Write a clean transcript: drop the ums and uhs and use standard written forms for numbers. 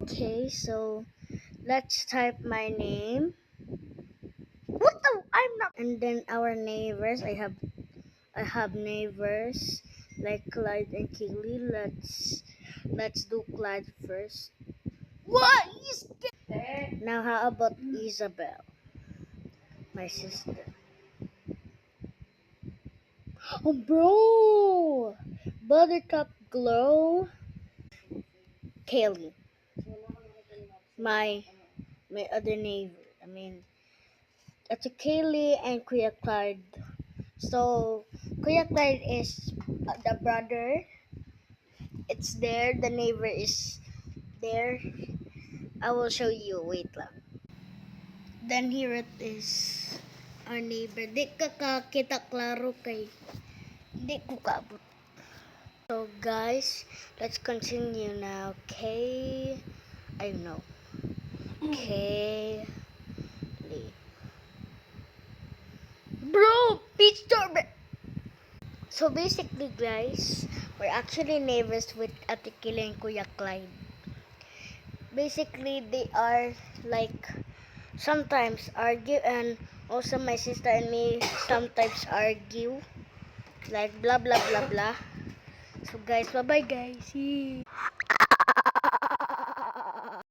Okay, so let's type my name. What the? I'm not. And then our neighbors. I have neighbors like Clyde and Keely. Let's do Clyde first. What? Now how about Isabel, my sister? Oh, bro! Buttercup Glow, Kaylee, my other neighbor. That's a Kaylee and Kuya Clyde. So Kuya Clyde is the brother. It's there. The neighbor is there. I will show you. Wait lang. Then here it is. Our neighbor. Di ka kita klaro kay. Di ko kaabot. So guys, let's continue now. I know. Kaylee. Bro, peach sorbet. So basically, guys, we're actually neighbors with Ate Kaylee and Kuya Clyde. Basically, they are like sometimes argue, and also my sister and me sometimes argue, like blah blah blah blah. So guys, bye bye guys. See.